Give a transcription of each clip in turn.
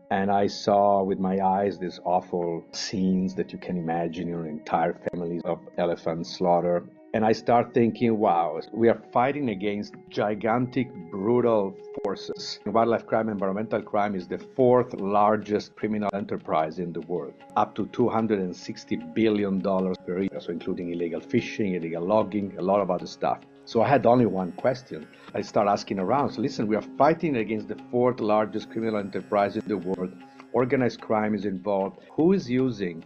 And I saw with my eyes these awful scenes that you can imagine, entire families of elephants slaughtered. And I start thinking, wow, we are fighting against gigantic, brutal forces. Wildlife crime, environmental crime is the fourth largest criminal enterprise in the world, up to $260 billion per year, so including illegal fishing, illegal logging, a lot of other stuff. So I had only one question. I start asking around. So listen, we are fighting against the fourth largest criminal enterprise in the world. Organized crime is involved. Who is using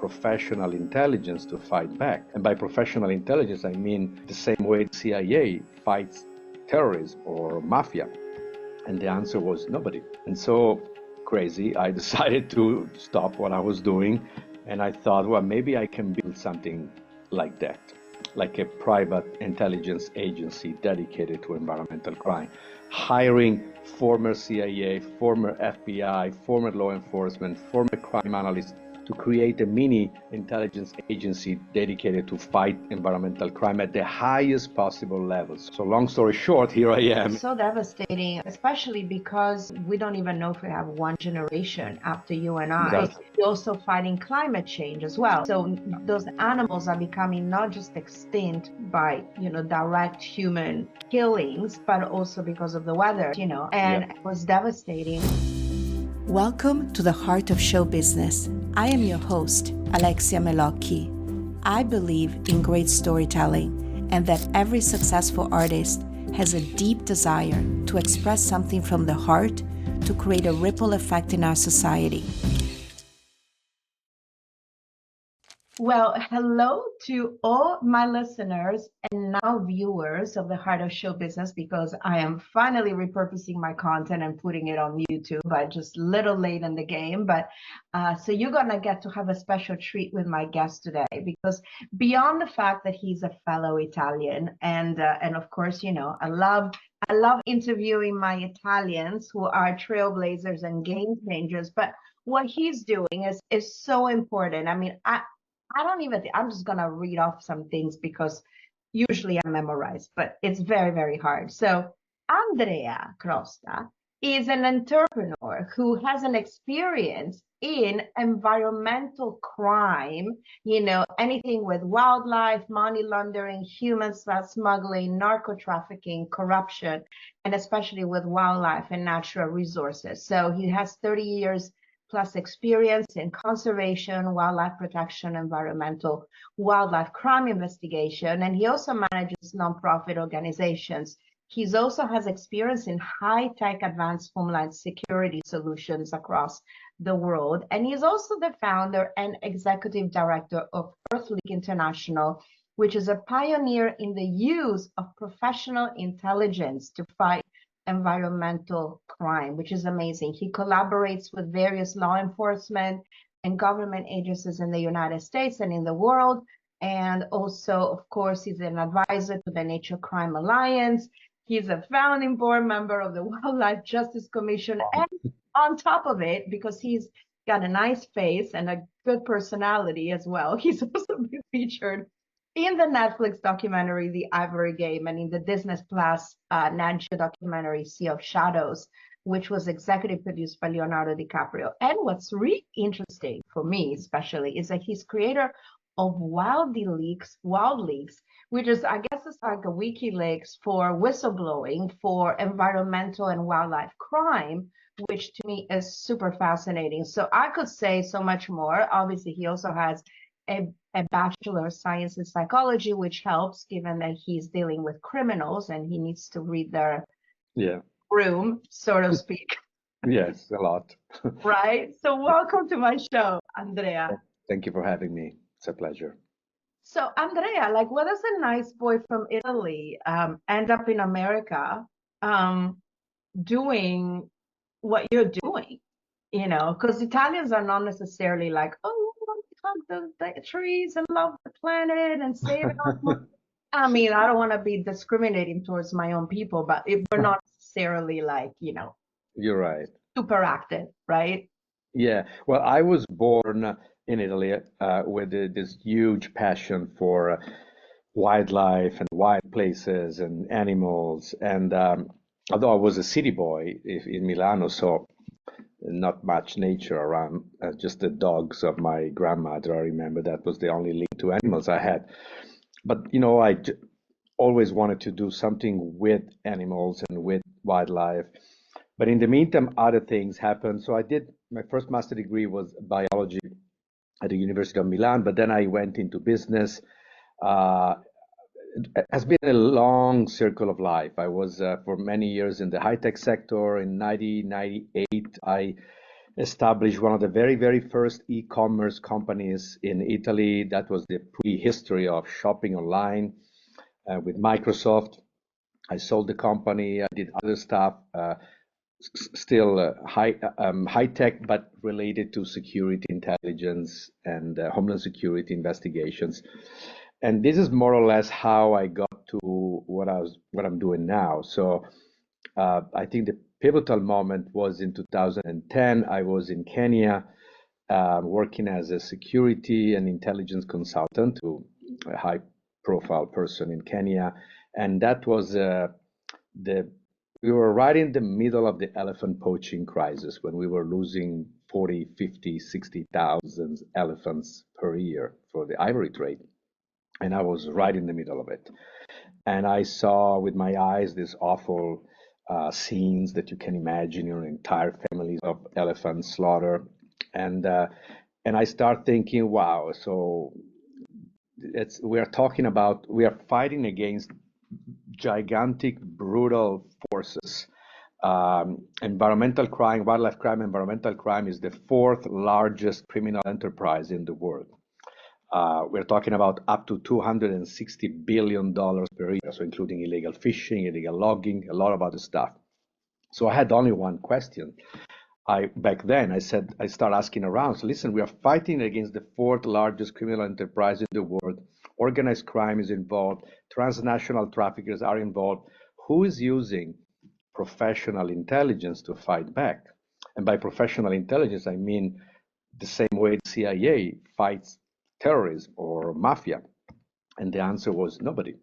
professional intelligence to fight back? And by professional intelligence, I mean the same way the CIA fights terrorism or mafia. And the answer was nobody. And so crazy, I decided to stop what I was doing. And I thought, well, maybe I can build something like that, like a private intelligence agency dedicated to environmental crime, hiring former CIA, former FBI, former law enforcement, former crime analysts to create a mini intelligence agency dedicated to fight environmental crime at the highest possible levels. So long story short, here I am. It's so devastating, especially because we don't even know if we have one generation after you and I. Exactly. We're also fighting climate change as well. So those animals are becoming not just extinct by, direct human killings, but also because of the weather, and It was devastating. Welcome to the Heart of Show Business. I am your host, Alexia Melocchi. I believe in great storytelling and that every successful artist has a deep desire to express something from the heart to create a ripple effect in our society. Well, hello to all my listeners and now viewers of the Heart of Show Business, because I am finally repurposing my content and putting it on YouTube. I just a little late in the game, but so you're gonna get to have a special treat with my guest today, because beyond the fact that he's a fellow Italian, and of course, I love interviewing my Italians who are trailblazers and game changers, but what he's doing is so important. I mean, I don't even I'm just going to read off some things because usually I memorize, but it's very, very hard. So Andrea Crosta is an entrepreneur who has an experience in environmental crime, anything with wildlife, money laundering, human smuggling, narco trafficking, corruption, and especially with wildlife and natural resources. So he has 30 years plus experience in conservation, wildlife protection, environmental wildlife crime investigation, and he also manages nonprofit organizations. He also has experience in high-tech advanced homeland security solutions across the world, and he's also the founder and executive director of WildLeaks International, which is a pioneer in the use of professional intelligence to fight environmental crime, which is amazing. He collaborates with various law enforcement and government agencies in the United States and in the world. And also, of course, he's an advisor to the Nature Crime Alliance. He's a founding board member of the Wildlife Justice Commission. And on top of it, because he's got a nice face and a good personality as well, he's also been featured in the Netflix documentary The Ivory Game and in the Disney Plus Nat Geo documentary Sea of Shadows, which was executive produced by Leonardo DiCaprio. And what's really interesting for me especially is that he's creator of WildLeaks, which is, I guess it's like a WikiLeaks for whistleblowing for environmental and wildlife crime, which to me is super fascinating. So I could say so much more. Obviously, he also has a Bachelor of Science in Psychology, which helps given that he's dealing with criminals and he needs to read their room, so to speak. Yes, a lot. Right? So welcome to my show, Andrea. Thank you for having me. It's a pleasure. So Andrea, what does a nice boy from Italy end up in America doing what you're doing? Because Italians are not necessarily like, oh, hug the trees and love the planet and save it all. I mean, I don't want to be discriminating towards my own people, but we're not necessarily You're right. Super active, right? Yeah. Well, I was born in Italy with this huge passion for wildlife and wild places and animals. And although I was a city boy in Milano, so not much nature around, just the dogs of my grandmother. I remember that was the only link to animals I had. But always wanted to do something with animals and with wildlife. But in the meantime, other things happened. So I did my first master degree was biology at the University of Milan, but then I went into business. Uh, it has been a long circle of life. I was for many years in the high-tech sector. In 1998, I established one of the very, very first e-commerce companies in Italy. That was the prehistory of shopping online with Microsoft. I sold the company. I did other stuff, still high tech, but related to security intelligence and homeland security investigations. And this is more or less how I got to what I'm doing now. So I think the pivotal moment was in 2010. I was in Kenya, working as a security and intelligence consultant to a high-profile person in Kenya, and that was we were right in the middle of the elephant poaching crisis when we were losing 40, 50, 60,000 elephants per year for the ivory trade. And I was right in the middle of it. And I saw with my eyes these awful scenes that you can imagine, entire families of elephants slaughter. And I start thinking, wow, so we are fighting against gigantic, brutal forces. Environmental crime, wildlife crime, environmental crime is the fourth largest criminal enterprise in the world. We're talking about up to $260 billion per year, so including illegal fishing, illegal logging, a lot of other stuff. So I had only one question. Back then, I started asking around. So listen, we are fighting against the fourth largest criminal enterprise in the world. Organized crime is involved. Transnational traffickers are involved. Who is using professional intelligence to fight back? And by professional intelligence, I mean the same way the CIA fights terrorism or mafia. And the answer was nobody.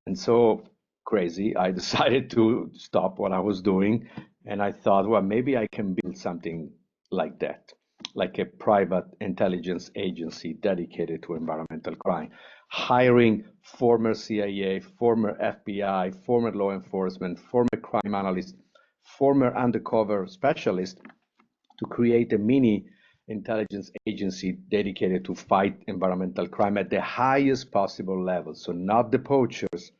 And so crazy, I decided to stop what I was doing. And I thought, well, maybe I can build something like that, like a private intelligence agency dedicated to environmental crime, hiring former CIA, former FBI, former law enforcement, former crime analysts, former undercover specialists to create a mini intelligence agency dedicated to fight environmental crime at the highest possible level. So not the poachers,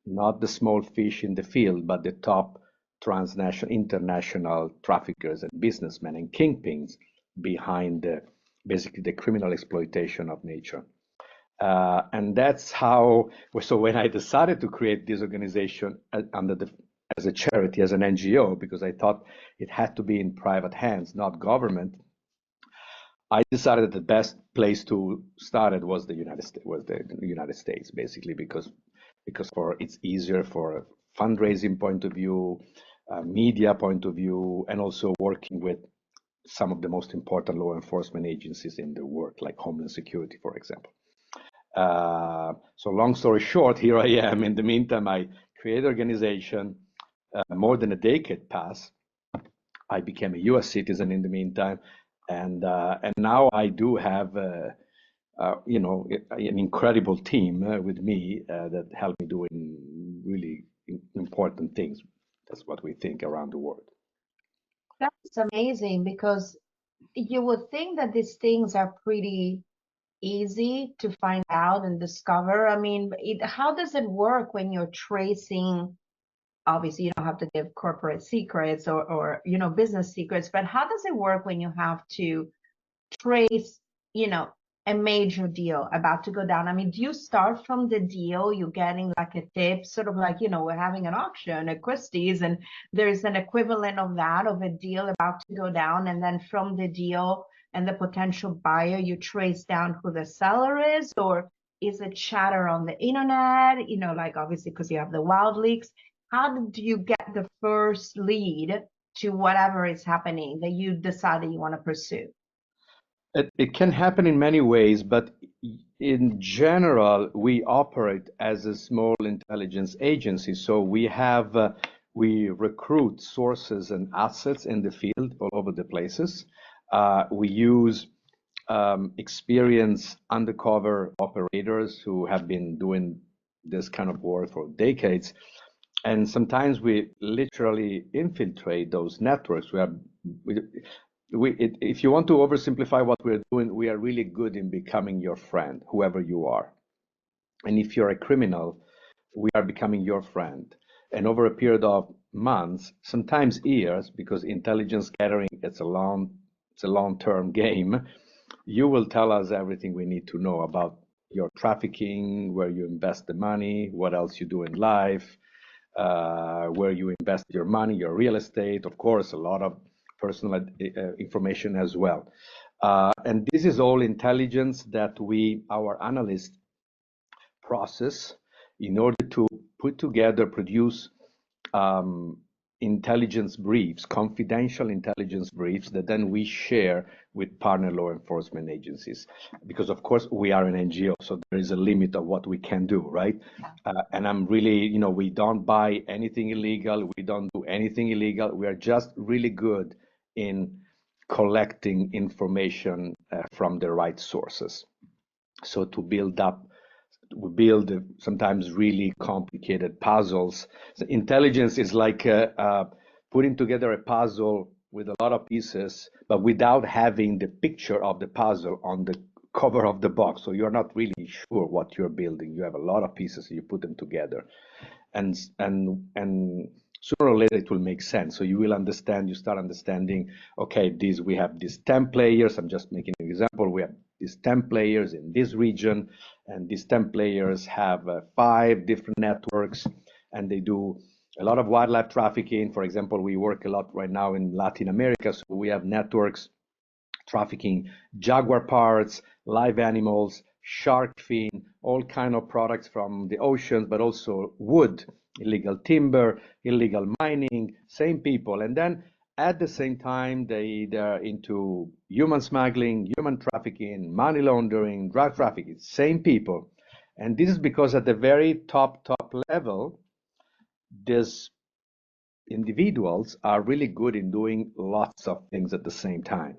not the small fish in the field, but the top transnational, international traffickers and businessmen and kingpins behind basically the criminal exploitation of nature. And that's how, so when I decided to create this organization as a charity, as an NGO, because I thought it had to be in private hands, not government, I decided that the best place to start it was the United States, basically, because it's easier for a fundraising point of view, media point of view, and also working with some of the most important law enforcement agencies in the world, like Homeland Security, for example. So long story short, here I am. In the meantime, I created an organization. More than a decade passed. I became a U.S. citizen in the meantime, and now I do have an incredible team with me that help me doing really important things. That's what we think around the world. That's amazing, because you would think that these things are pretty easy to find out and discover. I mean, how does it work when you're tracing? Obviously, you don't have to give corporate secrets or business secrets, but how does it work when you have to trace, a major deal about to go down? I mean, do you start from the deal, you're getting like a tip, sort of like, we're having an auction at Christie's and there's an equivalent of that, of a deal about to go down, and then from the deal and the potential buyer, you trace down who the seller is? Or is it chatter on the internet, like obviously because you have the WildLeaks? How do you get the first lead to whatever is happening that you decide that you want to pursue? It can happen in many ways, but in general, we operate as a small intelligence agency. So we have We recruit sources and assets in the field all over the places. We use experienced undercover operators who have been doing this kind of work for decades. And sometimes we literally infiltrate those networks. If you want to oversimplify what we're doing, we are really good in becoming your friend, whoever you are. And if you're a criminal, we are becoming your friend. And over a period of months, sometimes years, because intelligence gathering, it's a long-term game, you will tell us everything we need to know about your trafficking, where you invest the money, what else you do in life, where you invest your money, your real estate, of course, a lot of personal information as well. And this is all intelligence that our analysts process in order to put together, produce intelligence briefs, confidential intelligence briefs that then we share with partner law enforcement agencies. Because of course we are an NGO, so there is a limit of what we can do, right? And I'm really, we don't buy anything illegal, we don't do anything illegal. We are just really good in collecting information from the right sources. So to we build sometimes really complicated puzzles. So intelligence is like putting together a puzzle with a lot of pieces, but without having the picture of the puzzle on the cover of the box. So you're not really sure what you're building. You have a lot of pieces, and you put them together. And sooner or later it will make sense. So you start understanding, okay, we have these 10 players. I'm just making an example. We have these 10 players in this region, and these 10 players have 5 different networks, and they do a lot of wildlife trafficking. For example, we work a lot right now in Latin America, so we have networks trafficking jaguar parts, live animals, shark fin, all kind of products from the oceans, but also wood, illegal timber, illegal mining, same people. And then at the same time, they're into human smuggling, human trafficking, money laundering, drug trafficking, same people. And this is because at the very top level, these individuals are really good in doing lots of things at the same time.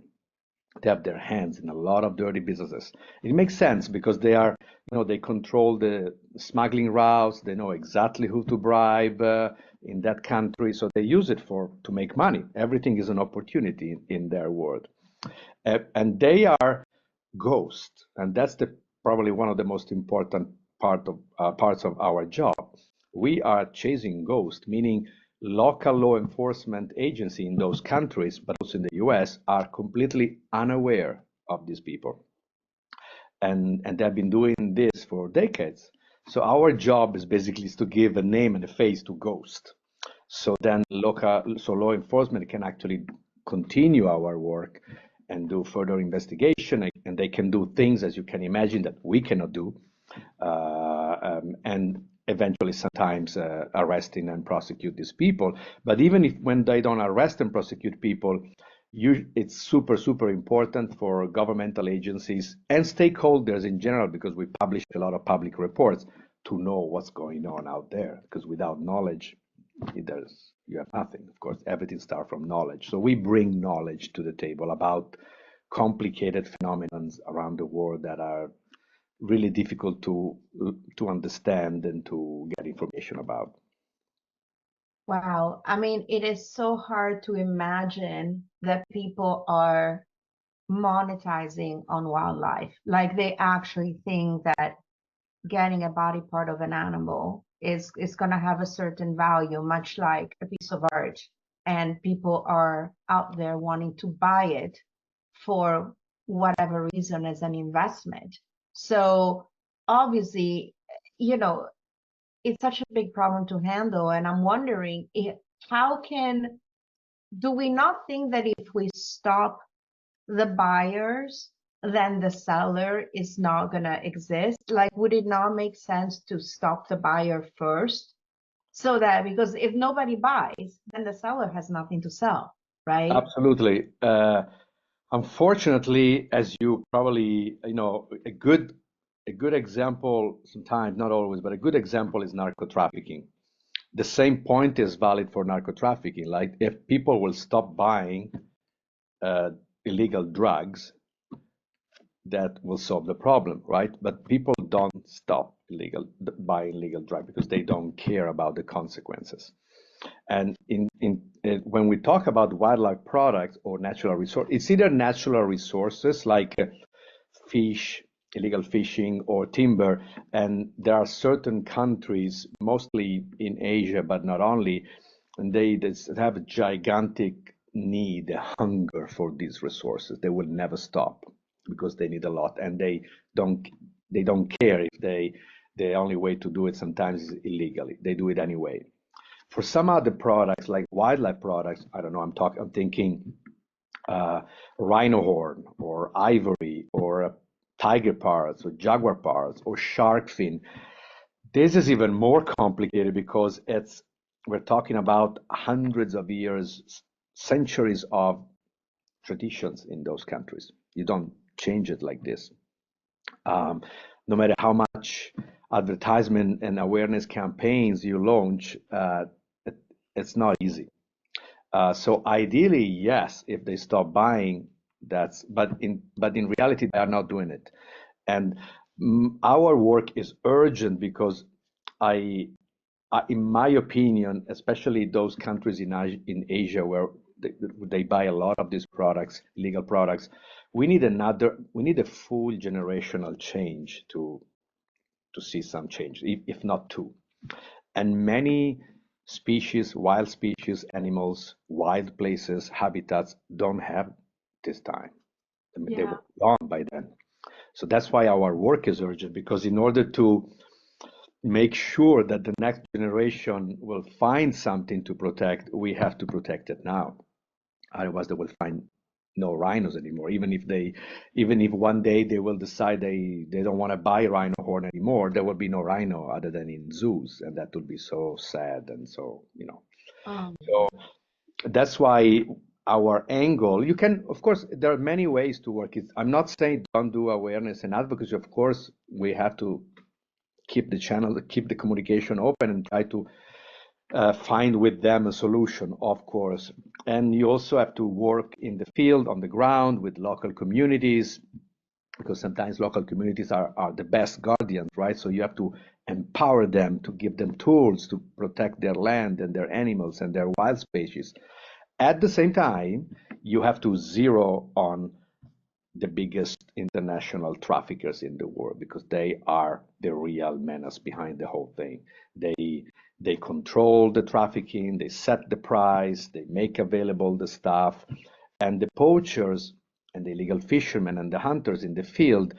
They have their hands in a lot of dirty businesses. It makes sense because they control the smuggling routes. They know exactly who to bribe in that country. So they use it to make money. Everything is an opportunity in their world. And they are ghosts. And that's probably one of the most important parts of our job. We are chasing ghosts, meaning local law enforcement agency in those countries, but also in the US, are completely unaware of these people. And they've been doing this for decades. So our job is basically to give a name and a face to ghost. So then law enforcement can actually continue our work and do further investigation, and they can do things, as you can imagine, that we cannot do. And eventually sometimes arresting and prosecute these people. But even when they don't arrest and prosecute people, it's super important for governmental agencies and stakeholders in general, because we publish a lot of public reports, to know what's going on out there. Because without knowledge, you have nothing. Of course, everything starts from knowledge. So we bring knowledge to the table about complicated phenomena around the world that are really difficult to understand and to get information about. Wow. I mean, it is so hard to imagine that people are monetizing on wildlife. Like they actually think that getting a body part of an animal is going to have a certain value, much like a piece of art. And people are out there wanting to buy it for whatever reason as an investment. So obviously, it's such a big problem to handle. And I'm wondering, do we not think that if we stop the buyers, then the seller is not going to exist? Like, would it not make sense to stop the buyer first? So that, because if nobody buys, then the seller has nothing to sell, right? Absolutely. Unfortunately, as you probably, a good example, sometimes, not always, but a good example is narco trafficking. the same point is valid for narco trafficking. Like if people will stop buying illegal drugs, that will solve the problem, right? But people don't stop buying illegal drugs because they don't care about the consequences. And when we talk about wildlife products or natural resource, it's either natural resources like fish, illegal fishing, or timber. And there are certain countries, mostly in Asia, but not only, and they have a gigantic need, a hunger for these resources. They will never stop because they need a lot, and don't they don't care if the only way to do it sometimes is illegally. They do it anyway. For some other products like wildlife products, I don't know. I'm thinking rhino horn or ivory or tiger parts or jaguar parts or shark fin. This is even more complicated because we're talking about hundreds of years, centuries of traditions in those countries. You don't change it like this. No matter how much advertisement and awareness campaigns you launch, it's not easy. So ideally, yes, if they stop buying, but in reality, they are not doing it. And our work is urgent because in my opinion, especially those countries in Asia where they buy a lot of these products, illegal products, we need a full generational change to see some change, if not two. And many species, wild species, animals, wild places, habitats don't have this time. I mean, they were gone by then. So that's why our work is urgent, because in order to make sure that the next generation will find something to protect, we have to protect it now. Otherwise, they will find no rhinos anymore. Even if one day they will decide they don't want to buy rhino horn anymore, there will be no rhino other than in zoos, and that would be so sad. And so, so that's why our angle, you can, of course, there are many ways to work it. I'm not saying don't do awareness and advocacy. Of course, we have to keep the channel, keep the communication open, and try to find with them a solution, of course. And you also have to work in the field, on the ground, with local communities, because sometimes local communities are the best guardians, right? So you have to empower them, to give them tools to protect their land and their animals and their wild species. At the same time, you have to zero on the biggest international traffickers in the world, because they are the real menace behind the whole thing. They control the trafficking, they set the price, they make available the stuff, and the poachers and the illegal fishermen and the hunters in the field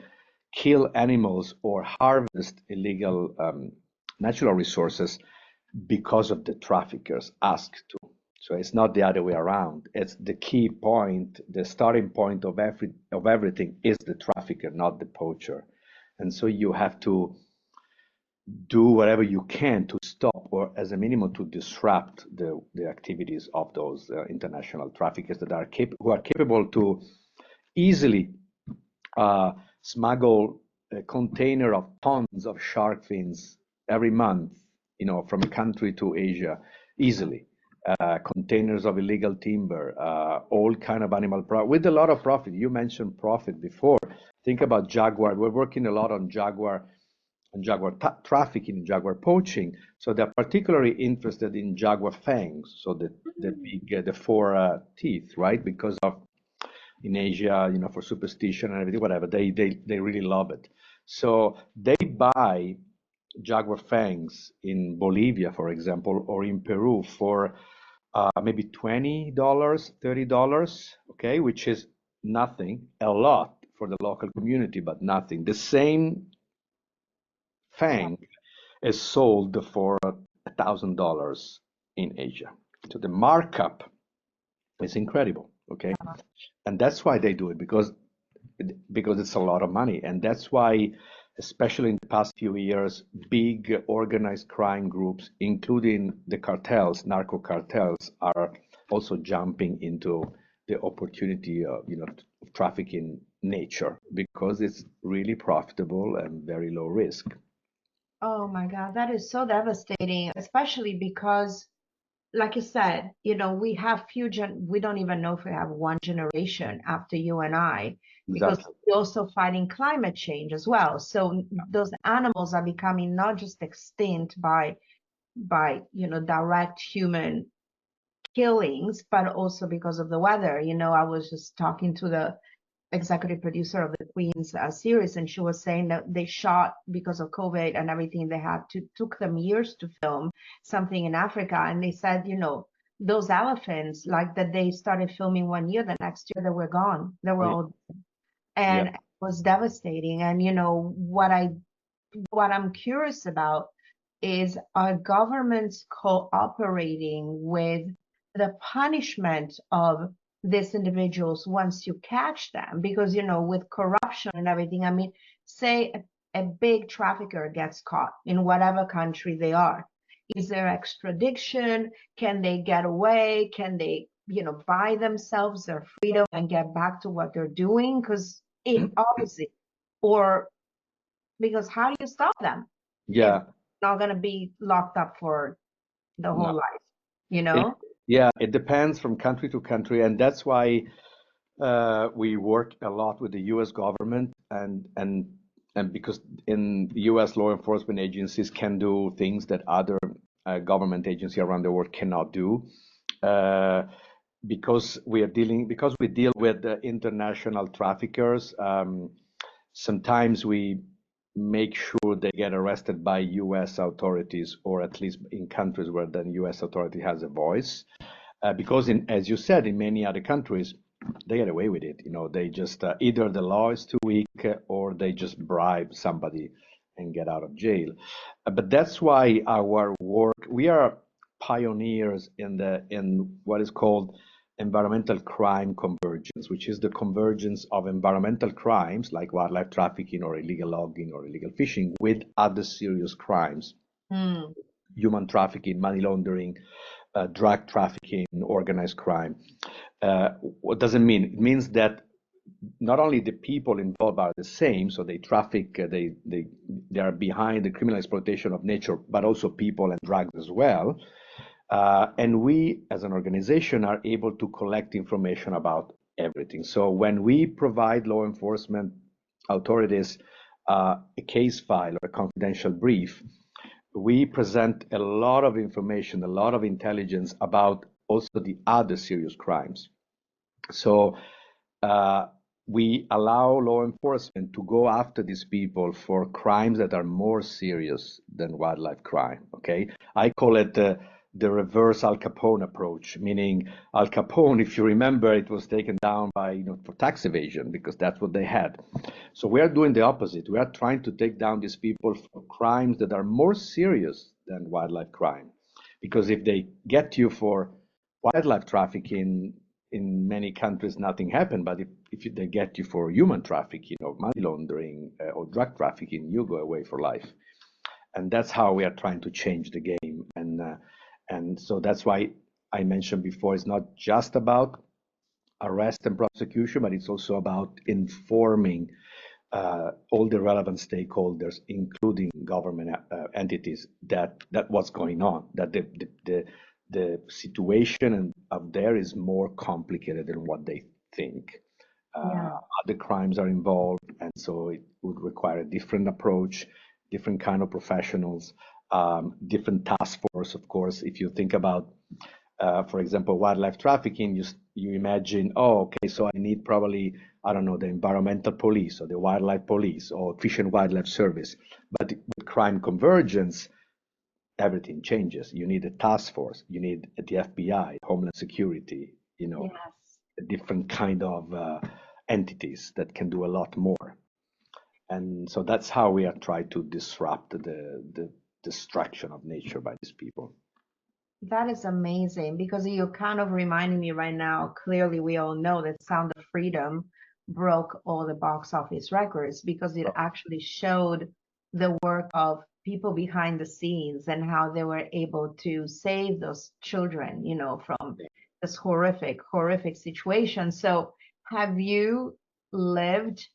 kill animals or harvest illegal natural resources because of the traffickers asked to. So it's not the other way around. It's the key point, the starting point of everything is the trafficker, not the poacher. And so you have to do whatever you can to stop, or as a minimum to disrupt the activities of those international traffickers that are who are capable to easily smuggle a container of tons of shark fins every month, from a country to Asia easily. Containers of illegal timber, all kind of animal product with a lot of profit. You mentioned profit before. Think about jaguar. We're working a lot on jaguar trafficking, jaguar poaching. So they're particularly interested in jaguar fangs, so the four teeth, right? Because of in Asia, for superstition and everything, whatever. They really love it. So they buy jaguar fangs in Bolivia, for example, or in Peru for maybe $20, $30, okay, which is nothing, a lot for the local community, but nothing. The same fang is sold for $1,000 in Asia. So the markup is incredible, okay? And that's why they do it, because it's a lot of money. And that's why, especially in the past few years, big organized crime groups, including the cartels, narco cartels, are also jumping into the opportunity of, of trafficking nature, because it's really profitable and very low risk. Oh my God, that is so devastating, especially because, like you said, we have we don't even know if we have one generation after you and I, because Exactly. we're also fighting climate change as well. So those animals are becoming not just extinct by direct human killings, but also because of the weather. I was just talking to the executive producer of the Queen's series, and she was saying that they shot, because of COVID and everything, they had to took them years to film something in Africa, and they said, those elephants, like that they started filming 1 year, the next year they were gone. They were Oh, all, yeah. and it was devastating. And what I'm curious about is, are governments cooperating with the punishment of these individuals once you catch them? Because, with corruption and everything, I mean, say a big trafficker gets caught in whatever country they are. Is there extradition? Can they get away? Can they, buy themselves their freedom and get back to what they're doing? Because it obviously, or because how do you stop them if Yeah. they're not going to be locked up for the whole No. life, you It, know? yeah, it depends from country to country, and that's why we work a lot with the U.S. government, and because in U.S. law enforcement agencies can do things that other government agencies around the world cannot do. Uh, because we deal with international traffickers. Sometimes we make sure they get arrested by U.S. authorities, or at least in countries where the U.S. authority has a voice. Because as you said, in many other countries, they get away with it. They just either the law is too weak, or they just bribe somebody and get out of jail. But that's why our work, we are pioneers in what is called environmental crime convergence, which is the convergence of environmental crimes like wildlife trafficking or illegal logging or illegal fishing with other serious crimes, Mm. human trafficking, money laundering, drug trafficking, organized crime. What does it mean? It means that not only the people involved are the same, so they traffic, they are behind the criminal exploitation of nature, but also people and drugs as well. And we, as an organization, are able to collect information about everything. So when we provide law enforcement authorities a case file or a confidential brief, we present a lot of information, a lot of intelligence about also the other serious crimes. So uh, we allow law enforcement to go after these people for crimes that are more serious than wildlife crime. Okay, I call it the reverse Al Capone approach, meaning Al Capone, if you remember, it was taken down by for tax evasion because that's what they had. So we are doing the opposite. We are trying to take down these people for crimes that are more serious than wildlife crime, because if they get you for wildlife trafficking, in many countries nothing happened, but if they get you for human trafficking or money laundering or drug trafficking, you go away for life. And that's how we are trying to change the game. And so that's why I mentioned before, it's not just about arrest and prosecution, but it's also about informing all the relevant stakeholders, including government entities, that what's going on, that the situation out there is more complicated than what they think. Uh, Yeah. Other crimes are involved, and so it would require a different approach, different kind of professionals, different task force. Of course, if you think about, for example, wildlife trafficking, you imagine, oh, okay, so I need probably, I don't know, the environmental police or the wildlife police or Fish and Wildlife Service. But with crime convergence, everything changes. You need a task force. You need the FBI, Homeland Security, Yes. a different kind of entities that can do a lot more. And so that's how we are trying to disrupt the destruction of nature by these people. That is amazing, because you're kind of reminding me right now. Clearly, we all know that Sound of Freedom broke all the box office records because it actually showed the work of people behind the scenes and how they were able to save those children, from this horrific, horrific situation. So, have you lived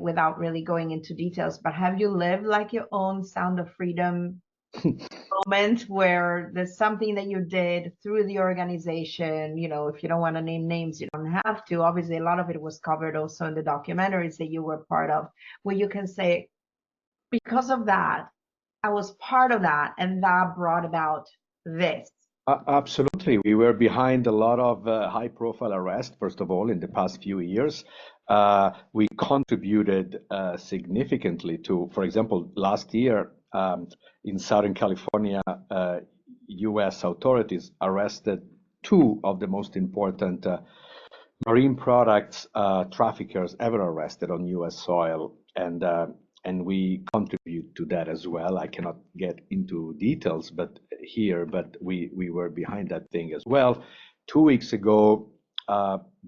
without really going into details, but have you lived like your own Sound of Freedom moment where there's something that you did through the organization? You know, if you don't want to name names, you don't have to. Obviously, a lot of it was covered also in the documentaries that you were part of, where you can say, because of that, I was part of that, and that brought about this. Absolutely. We were behind a lot of high-profile arrests, first of all, in the past few years. We contributed significantly to, for example, last year in Southern California, U.S. authorities arrested two of the most important marine products traffickers ever arrested on U.S. soil, and we contribute to that as well. I cannot get into details, but we were behind that thing as well. 2 weeks ago,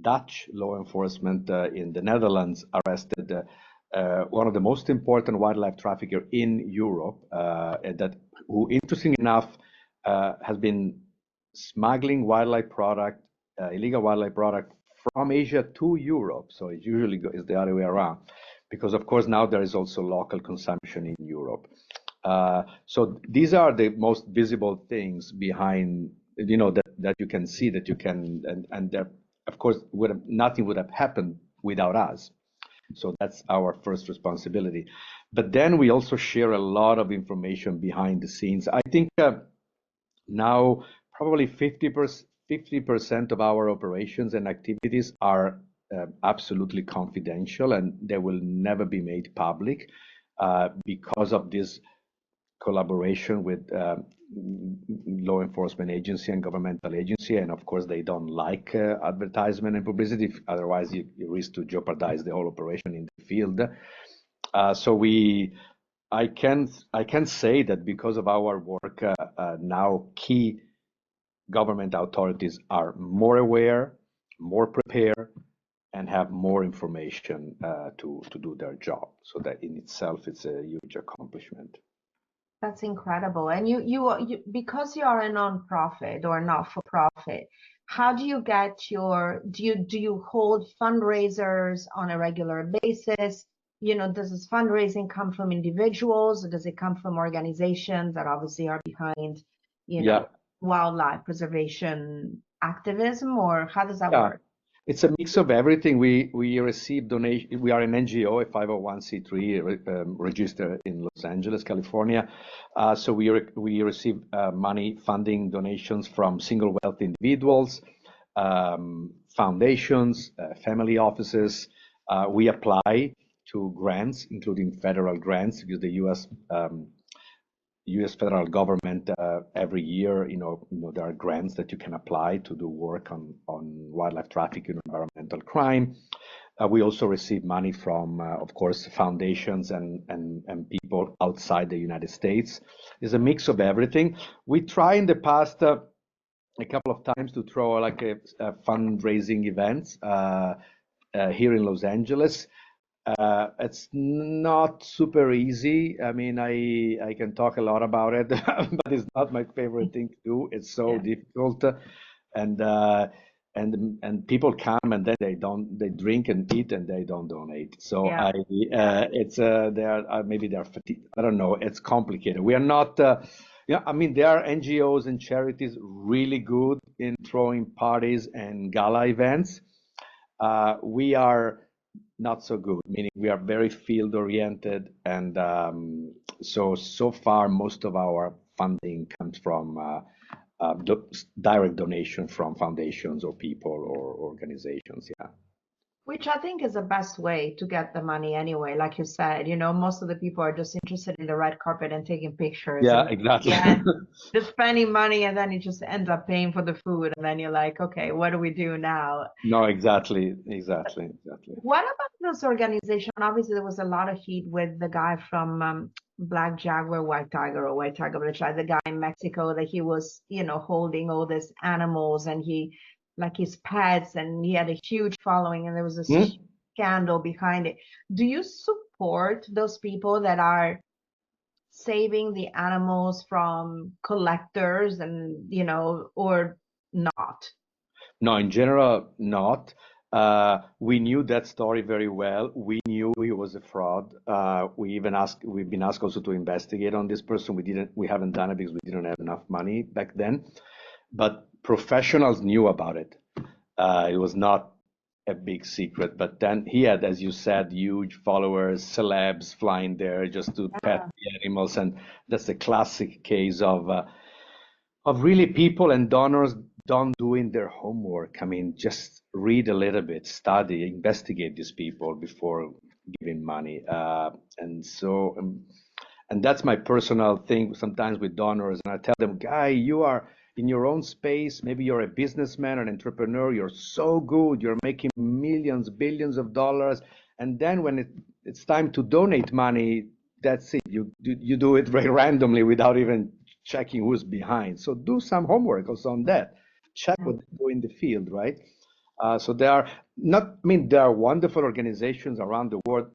Dutch law enforcement in the Netherlands arrested one of the most important wildlife trafficker in Europe, who, interesting enough, has been smuggling wildlife product, illegal wildlife product from Asia to Europe. So it usually is the other way around, because of course now there is also local consumption in Europe. So these are the most visible things behind, that you can see, that you can, and there, of course, nothing would have happened without us. So that's our first responsibility. But then we also share a lot of information behind the scenes. I think now probably 50% of our operations and activities are absolutely confidential, and they will never be made public because of this collaboration with law enforcement agency and governmental agency. And of course, they don't like advertisement and publicity. Otherwise, you risk to jeopardize the whole operation in the field. I can say that because of our work, now key government authorities are more aware, more prepared, and have more information to do their job. So that in itself, it's a huge accomplishment. That's incredible. And you because you are a nonprofit or not-for-profit, how do you get do you hold fundraisers on a regular basis? Does this fundraising come from individuals, or does it come from organizations that obviously are behind, wildlife preservation activism, or how does that work? It's a mix of everything. We receive donation. We are an NGO, a 501c3 registered in Los Angeles, California. So we receive money, funding, donations from single wealthy individuals, foundations, family offices. We apply to grants, including federal grants, because the U.S. federal government every year, there are grants that you can apply to do work on wildlife trafficking and environmental crime. We also receive money from, of course, foundations and people outside the United States. It's a mix of everything. We try in the past a couple of times to throw like a fundraising events here in Los Angeles. It's not super easy. I mean, I can talk a lot about it, but it's not my favorite thing to do. It's so difficult, and people come and then they drink and eat and they don't donate. So maybe they're fatigued. I don't know. It's complicated. We are not. I mean, there are NGOs and charities really good in throwing parties and gala events. We are not so good, meaning we are very field oriented, and so far most of our funding comes from direct donation from foundations or people or organizations. Which I think is the best way to get the money anyway. Like you said, most of the people are just interested in the red carpet and taking pictures. Yeah, exactly. Just spending money, and then you just end up paying for the food, and then you're like, okay, what do we do now? No, exactly. What about those organizations? Obviously, there was a lot of heat with the guy from Black Jaguar, White Tiger, the guy in Mexico, that he was, holding all these animals, and he, like his pets, and he had a huge following, and there was a scandal behind it. Do you support those people that are saving the animals from collectors, and or not? No, in general, not. We knew that story very well. We knew he was a fraud. We've been asked also to investigate on this person. We haven't done it because we didn't have enough money back then. But professionals knew about it. It was not a big secret. But then he had, as you said, huge followers, celebs flying there just to pet the animals, and that's a classic case of really people and donors don't doing their homework. I mean, just read a little bit, study, investigate these people before giving money. And that's my personal thing sometimes with donors. And I tell them, guy, you are in your own space. Maybe you're a businessman, an entrepreneur. You're so good. You're making millions, billions of dollars. And then when it's time to donate money, that's it. You do it very randomly without even checking who's behind. So do some homework also on that. Check what they do in the field, right? So there are there are wonderful organizations around the world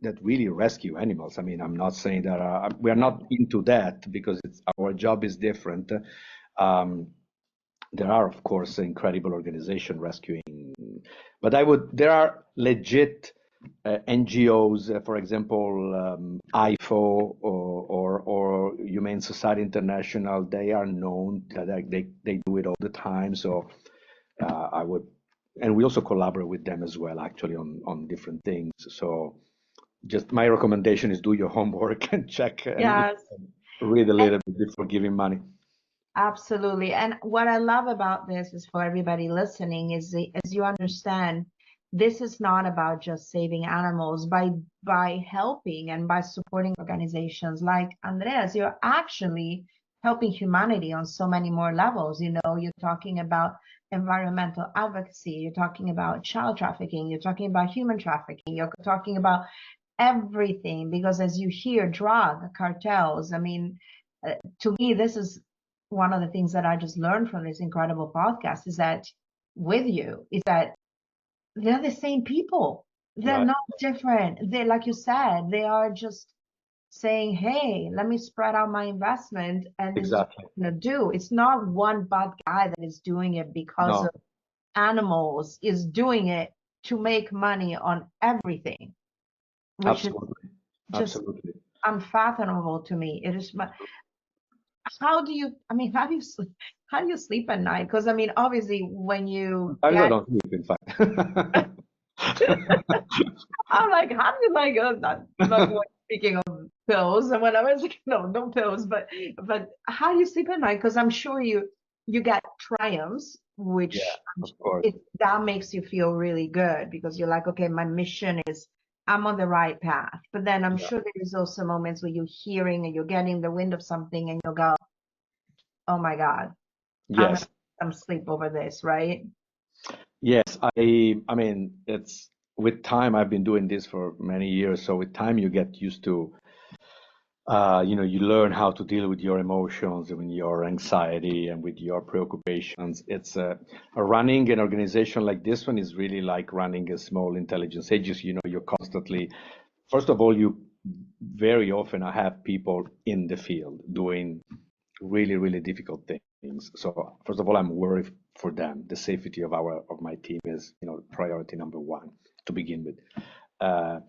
that really rescue animals. I mean, I'm not saying that we are not into that because our job is different. There are, of course, incredible organizations rescuing, but there are legit NGOs, for example, IFO or Humane Society International. They are known that they do it all the time. So and we also collaborate with them as well, actually, on different things. So just my recommendation is do your homework and check and Yes. read a little bit before giving money. Absolutely. And what I love about this is for everybody listening is as you understand, this is not about just saving animals. By helping and by supporting organizations like Andrea's, you're actually helping humanity on so many more levels. You know, you're talking about environmental advocacy, you're talking about child trafficking, you're talking about human trafficking, you're talking about everything, because as you hear drug cartels, I mean, to me, this is one of the things that I just learned from this incredible podcast is that they're the same people. They're Right. not different. They, like you said, they are just saying, hey, let me spread out my investment, and this Exactly. is what I'm gonna do. It's not one bad guy that is doing it because No, of animals, is doing it to make money on everything, which is absolutely. just Absolutely. unfathomable to me. It is how do you how do you sleep at night? Because I mean, obviously when you Sometimes I get don't sleep, in fact. I'm like, how do you not speaking of pills and whatever, it's like, no pills, but how do you sleep at night? Because I'm sure you get triumphs, which Yeah, of course. that makes you feel really good because you're like, okay, my mission is I'm on the right path. But then I'm Yeah. sure there is also moments where you're hearing and you're getting the wind of something and you'll go, oh my God, I'm gonna Yes. get some sleep over this, right? Yes. I mean, it's with time, I've been doing this for many years. So with time, you get used to, you learn how to deal with your emotions and with your anxiety and with your preoccupations. It's running an organization like this one is really like running a small intelligence agency. You're constantly, first of all, you very often I have people in the field doing really, really difficult things. So first of all, I'm worried for them. The safety of my team is, priority number one to begin with. Uh,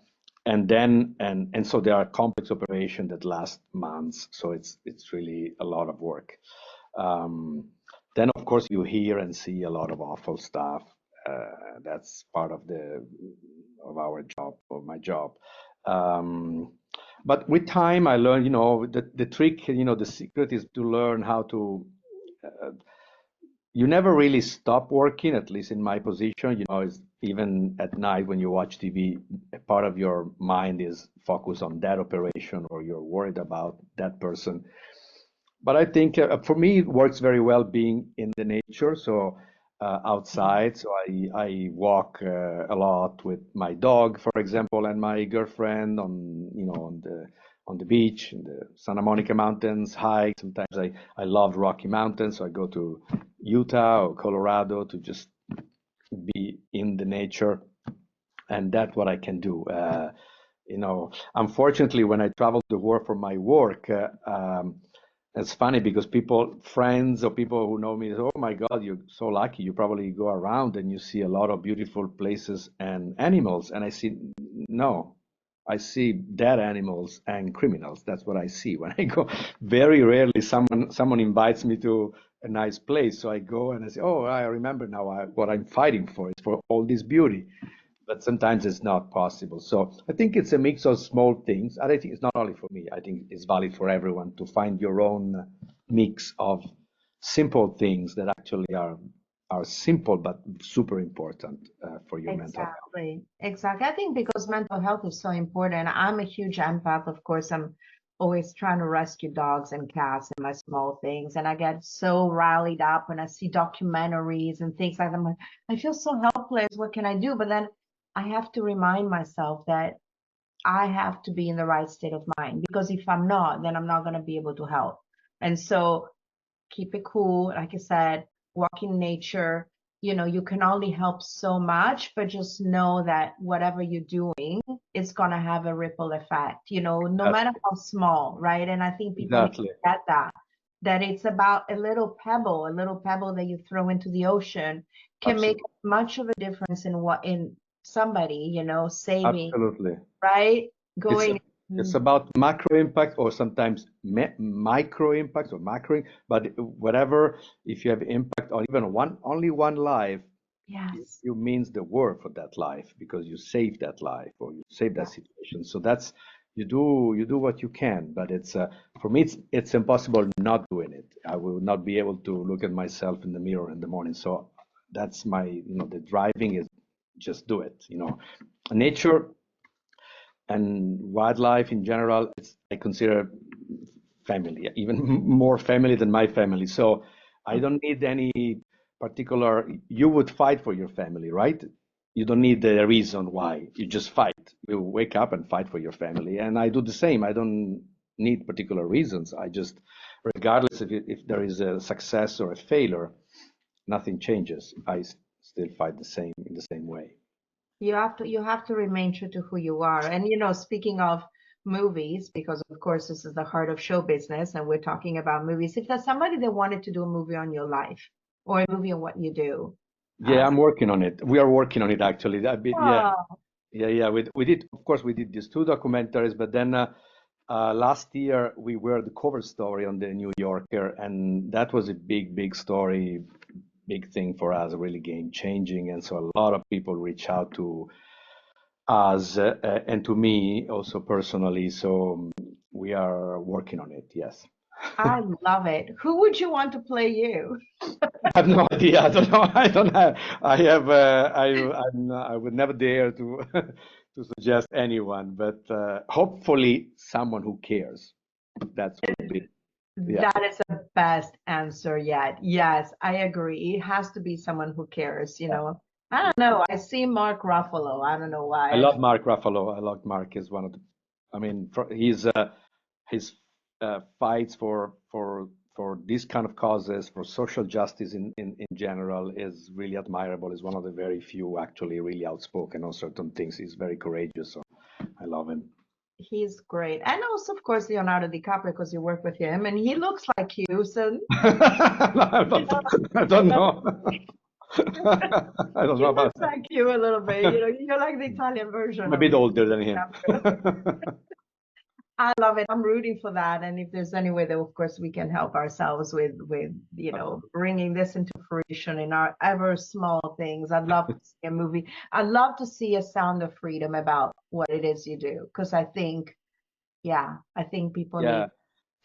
and so there are complex operations that last months. So it's really a lot of work. Um, then of course you hear and see a lot of awful stuff. That's part of our job, of my job. But with time, I learned, the trick, the secret is to learn how to. Uh, you never really stop working, at least in my position. It's even at night when you watch TV, a part of your mind is focused on that operation, or you're worried about that person. But I think for me, it works very well being in the nature. So outside, so I walk a lot with my dog, for example, and my girlfriend on the beach in the Santa Monica Mountains. Hike. Sometimes I love Rocky Mountains, so I go to Utah or Colorado to just be in the nature, and that's what I can do. Unfortunately, when I travel the world for my work, It's funny because friends or people who know me, say, oh my God, you're so lucky. You probably go around and you see a lot of beautiful places and animals. And I see, no, I see dead animals and criminals. That's what I see when I go. Very rarely someone invites me to a nice place. So I go and I say, oh, I remember now what I'm fighting for is for all this beauty. But sometimes it's not possible. So I think it's a mix of small things. And I think it's not only for me. I think it's valid for everyone to find your own mix of simple things that actually are simple but super important for your mental health. Exactly. I think because mental health is so important. I'm a huge empath. Of course, I'm always trying to rescue dogs and cats and my small things. And I get so rallied up when I see documentaries and things like that. I'm like, I feel so helpless. What can I do? But then I have to remind myself that I have to be in the right state of mind, because if I'm not, then I'm not going to be able to help. And so keep it cool. Like I said, walk in nature. You can only help so much, but just know that whatever you're doing, it's going to have a ripple effect, no matter how small, right? And I think people need to get that it's about a little pebble that you throw into the ocean can make much of a difference in somebody, saving, Absolutely. right? Going. It's about macro impact or sometimes micro impact or macro, but whatever, if you have impact on even only one life, yes, you means the world for that life because you save that life or you save that situation. So that's you do what you can, but it's for me it's impossible not doing it. I will not be able to look at myself in the mirror in the morning. So that's my the driving is just do it. Nature and wildlife in general, I consider family, even more family than my family. So I don't need any particular, you would fight for your family, right? You don't need a reason why, you just fight. You wake up and fight for your family. And I do the same. I don't need particular reasons. I just, regardless if there is a success or a failure, nothing changes. I still fight in the same way. You have to remain true to who you are. And speaking of movies, because of course this is the heart of show business and we're talking about movies. If there's somebody that wanted to do a movie on your life or a movie on what you do. Yeah, I'm working on it. We are working on it actually. Yeah. Oh, Yeah. We did, of course, we did these two documentaries, but then last year we were the cover story on the New Yorker, and that was a big story, big thing for us, really game changing. And so a lot of people reach out to us and to me also personally. So we are working on it. Yes. I love it. Who would you want to play you? I have no idea. I don't know. I don't have. I have. I would never dare to to suggest anyone, but hopefully someone who cares. That's would be. Yeah. That is the best answer yet. Yes, I agree. It has to be someone who cares. I don't know. I see Mark Ruffalo. I don't know I why. love Mark Ruffalo. I love Mark is one of the. I mean, his fights for these kind of causes, for social justice in general, is really admirable. He's one of the very few actually really outspoken on certain things. He's very courageous. So I love him. He's great. And also, of course, Leonardo DiCaprio, because you work with him and he looks like you. So I don't know. I don't he know about looks that. like you a little bit. You're like the Italian version I'm a of bit older than him. I love it. I'm rooting for that. And if there's any way that, of course, we can help ourselves with bringing this into fruition in our ever small things. I'd love to see a movie. I'd love to see a Sound of Freedom about what it is you do. Because I think people need,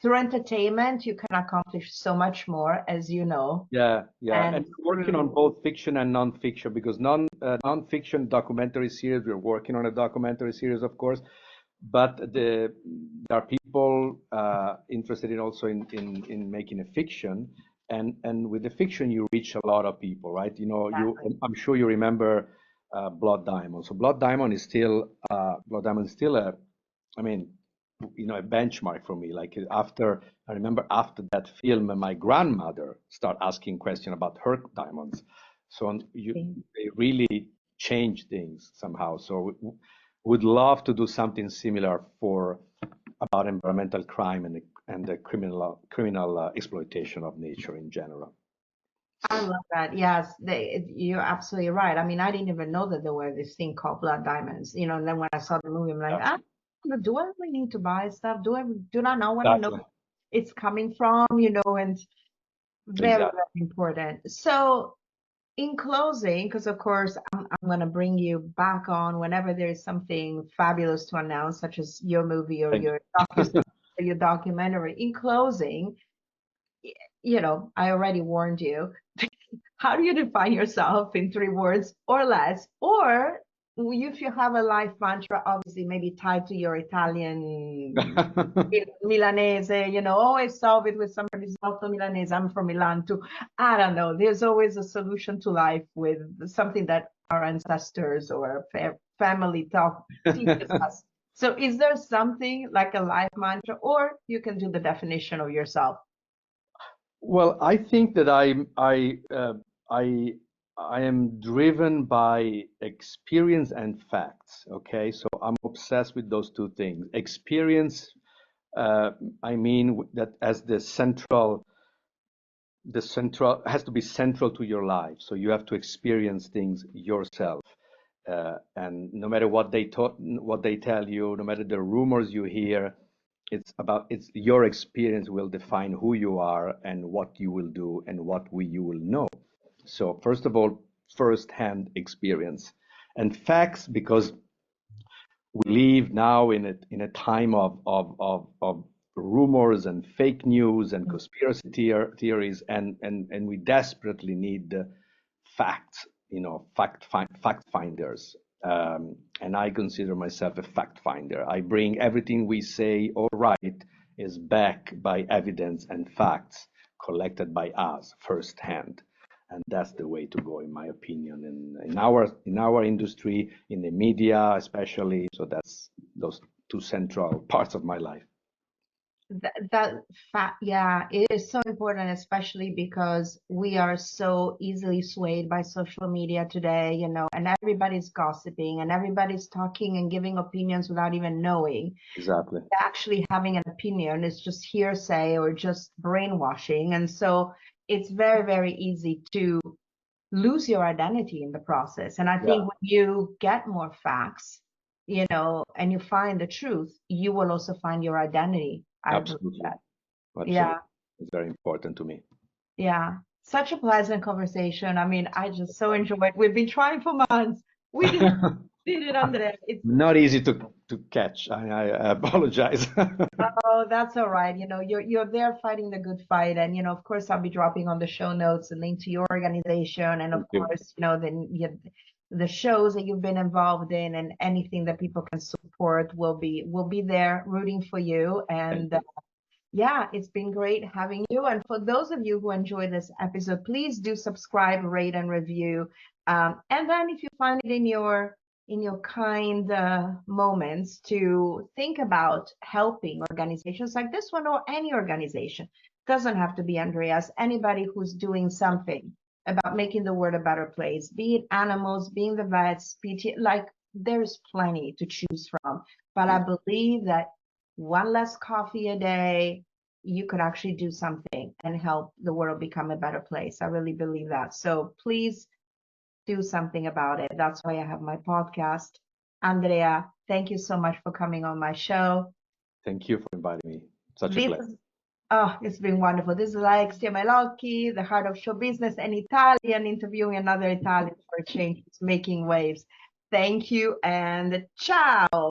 through entertainment, you can accomplish so much more, as you know. Yeah. And we're working on through both fiction and non-fiction because non-fiction documentary series, we're working on a documentary series, of course, but there are people interested in also in making a fiction, and with the fiction you reach a lot of people, right? Exactly. I'm sure you remember Blood Diamond. So Blood Diamond is still a, I mean, a benchmark for me. Like I remember after that film, my grandmother started asking questions about her diamonds. So they really change things somehow. So would love to do something similar about environmental crime and and the criminal exploitation of nature in general. I love that. Yes, you're absolutely right. I mean, I didn't even know that there were this thing called blood diamonds. You know, and then when I saw the movie, I'm like, Yeah. do I really need to buy stuff? Do I know what I know Exactly. it's coming from? You know, and very, Exactly. very important. So, in closing, because of course I'm going to bring you back on whenever there is something fabulous to announce, such as your movie or Thank your your documentary. In closing, you know, I already warned you. How do you define yourself in 3 words or less? Or if you have a life mantra, obviously maybe tied to your Italian you. Milanese, you know, always solve it with somebody who's not from Milanese. I'm from Milan too. I don't know. There's always a solution to life with something that our ancestors or family teaches us. So is there something like a life mantra, or you can do the definition of yourself? Well, I think that I am driven by experience and facts. Okay, so I'm obsessed with those two things. Experience, I mean that as the central has to be central to your life. So you have to experience things yourself, and no matter what what they tell you, no matter the rumors you hear, it's your experience will define who you are and what you will do and what you will know. So first of all, first-hand experience and facts, because we live now in a time of rumors and fake news and conspiracy theories, and we desperately need the facts, you know, fact finders. And I consider myself a fact finder. I bring everything we say or write is backed by evidence and facts collected by us firsthand. And that's the way to go, in my opinion, in our industry, in the media especially. So that's those two central parts of my life. That fact, yeah, it is so important, especially because we are so easily swayed by social media today, you know, and everybody's gossiping and everybody's talking and giving opinions without even knowing. Exactly. Actually having an opinion is just hearsay or just brainwashing. And so it's very, very easy to lose your identity in the process. And I think Yeah, when you get more facts, you know, and you find the truth, you will also find your identity. I believe absolutely. that. Absolutely. Yeah, It's very important to me. yeah. Such a pleasant conversation. I mean, I just so enjoyed. We've been trying for months. We did it, Andrea. It's Not easy to catch. I apologize. Oh, that's all right. You know, you're there fighting the good fight, and you know, of course, I'll be dropping on the show notes a link to your organization, and of Thank you. course, you know, the shows that you've been involved in, and anything that people can support will be there rooting for you. Thank And you. yeah, it's been great having you. And for those of you who enjoyed this episode, please do subscribe, rate, and review. And then if you find it in your kind moments to think about helping organizations like this one or any organization, doesn't have to be Andreas, anybody who's doing something about making the world a better place, be it animals, being the vets, PT, like there's plenty to choose from. But I believe that one less coffee a day, you could actually do something and help the world become a better place. I really believe that. So please do something about it. That's why I have my podcast. Andrea, thank you so much for coming on my show. Thank you for inviting me. Such a This pleasure. is, oh, it's been wonderful. This is Alexia Melocchi, the heart of show business, an Italian interviewing another Italian for a change, making waves. Thank you and ciao.